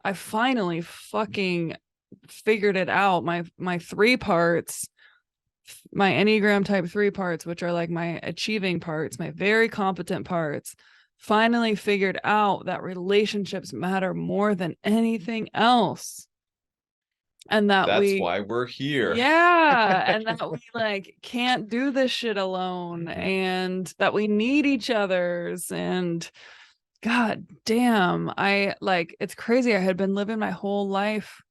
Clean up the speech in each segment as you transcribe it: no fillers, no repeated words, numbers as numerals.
I finally fucking figured it out. My 3 parts, my Enneagram type 3 parts, which are like my achieving parts, my very competent parts, finally figured out that relationships matter more than anything else. And that that's why we're here. and that we like can't do this shit alone, and that we need each other's. And God damn, I like, it's crazy. I had been living my whole life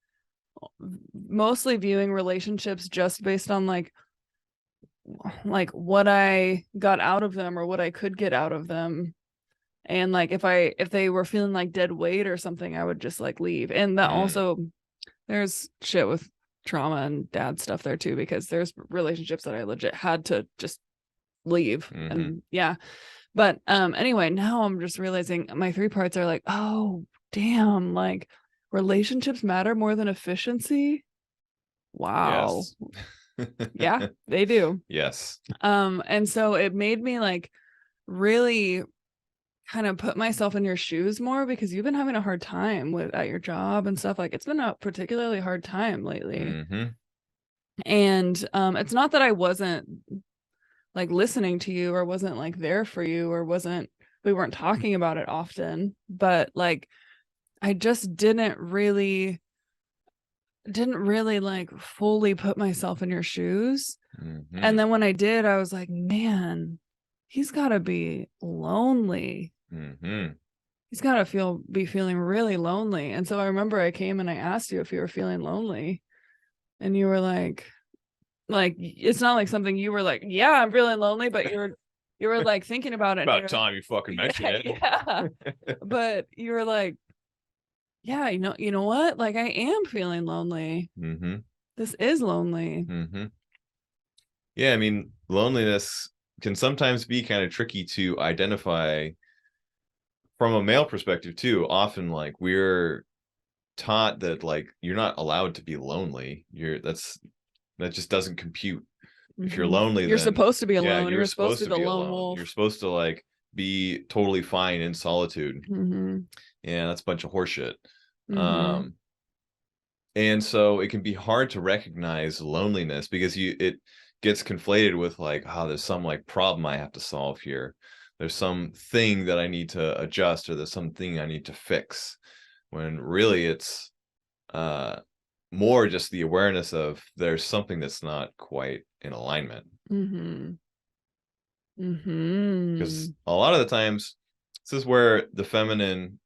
mostly viewing relationships just based on like what I got out of them or what I could get out of them. And like if they were feeling like dead weight or something, I would just like leave. And that also, there's shit with trauma and dad stuff there too, because there's relationships that I legit had to just leave. And yeah. But anyway, now I'm just realizing my 3 parts are like, oh damn, like relationships matter more than efficiency. Wow. Yes. Yeah, they do. Yes. And so it made me like really kind of put myself in your shoes more, because you've been having a hard time with at your job and stuff. Like it's been a particularly hard time lately. And it's not that I wasn't like listening to you or wasn't like there for you or we weren't talking about it often, but like I just didn't really like fully put myself in your shoes. And then when I did, I was like, man, he's got to be lonely. He's got to be feeling really lonely. And so I remember I came and I asked you if you were feeling lonely, and you were like it's not like something you were like, yeah, I'm feeling lonely, but you were like thinking about it. About time you fucking mentioned it. Yeah. But you were like, yeah, you know what? Like I am feeling lonely. This is lonely. Yeah, I mean, loneliness can sometimes be kind of tricky to identify from a male perspective too. Often like we're taught that like you're not allowed to be lonely. That just doesn't compute. If you're lonely, you're then supposed to be alone. yeah, You're supposed to be the lone alone. wolf. You're supposed to like be totally fine in solitude. Yeah, that's a bunch of horseshit. And so it can be hard to recognize loneliness because it gets conflated with like, oh, there's some like problem I have to solve here. There's some thing that I need to adjust, or there's something I need to fix. When really it's more just the awareness of there's something that's not quite in alignment. Because a lot of the times, this is where the feminine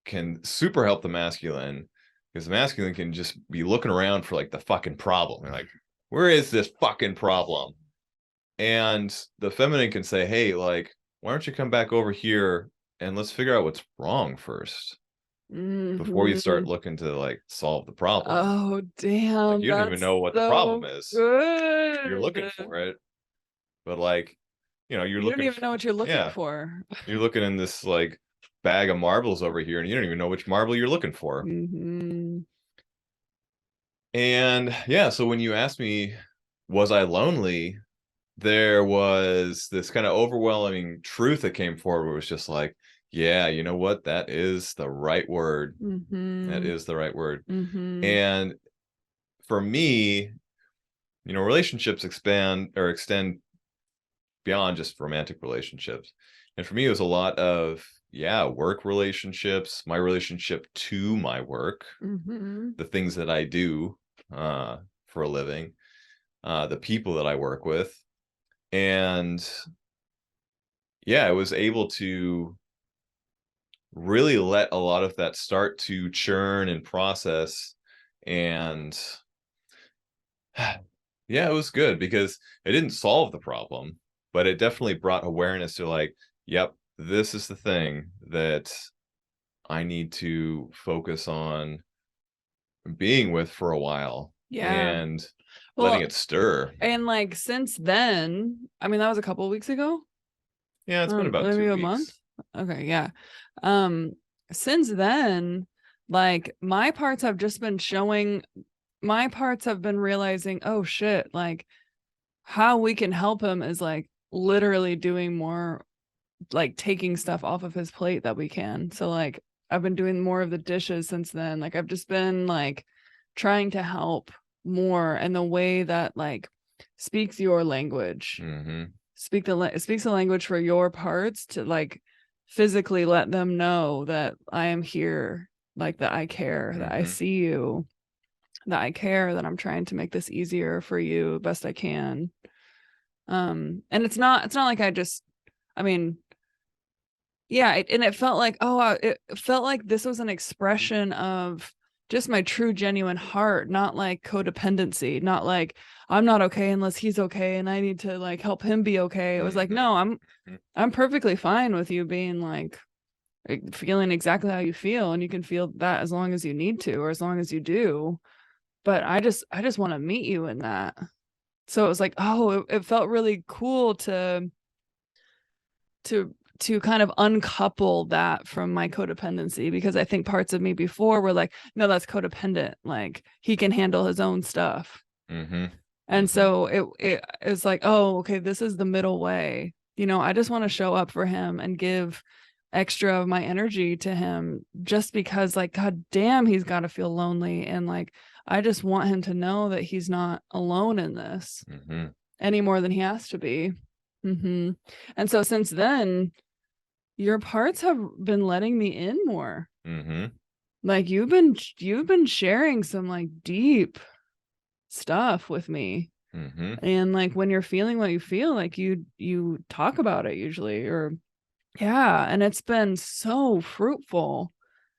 can super help the masculine, because the masculine can just be looking around for like the fucking problem. They're like, where is this fucking problem? And the feminine can say, hey, like, why don't you come back over here and let's figure out what's wrong first before you start looking to like solve the problem. Oh damn, like, you don't even know what the problem is. Good. You're looking for it, but like, you don't even know what you're looking for. You're looking in this like bag of marbles over here, and you don't even know which marble you're looking for. And yeah, so when you asked me, was I lonely, there was this kind of overwhelming truth that came forward. It was just like, yeah, you know what? That is the right word. That is the right word. And for me, relationships extend beyond just romantic relationships. And for me, it was a lot of, work relationships, my relationship to my work, the things that I do for a living, the people that I work with. And I was able to really let a lot of that start to churn and process. And it was good because it didn't solve the problem, but it definitely brought awareness to like, yep, this is the thing that I need to focus on being with for a while. And letting it stir. And like since then, I mean, that was a couple of weeks ago. Yeah, it's been about maybe 2 weeks. Month. Okay, yeah. Since then, like my parts have been realizing, oh shit, like how we can help him is like literally doing more, like taking stuff off of his plate that we can. So like I've been doing more of the dishes since then. Like I've just been like trying to help more, and the way that like speaks your language, speaks the language for your parts, to like physically let them know that I am here, like that I care, that I see you, that I care, that I'm trying to make this easier for you best I can. And it's not like I mean, yeah, and it felt like, it felt like this was an expression of just my true genuine heart, not like codependency, not like I'm not okay unless he's okay and I need to like help him be okay. It was like, no, I'm perfectly fine with you being like feeling exactly how you feel, and you can feel that as long as you need to, or as long as you do, but I just want to meet you in that. So it was like, it felt really cool to kind of uncouple that from my codependency, because I think parts of me before were like, no, that's codependent, like he can handle his own stuff. And so it's like, oh, okay, this is the middle way. I just want to show up for him and give extra of my energy to him, just because like, god damn, he's got to feel lonely, and like I just want him to know that he's not alone in this any more than he has to be. And so since then, your parts have been letting me in more. Like you've been sharing some like deep stuff with me. And like when you're feeling what you feel, like you talk about it usually, or yeah, and it's been so fruitful.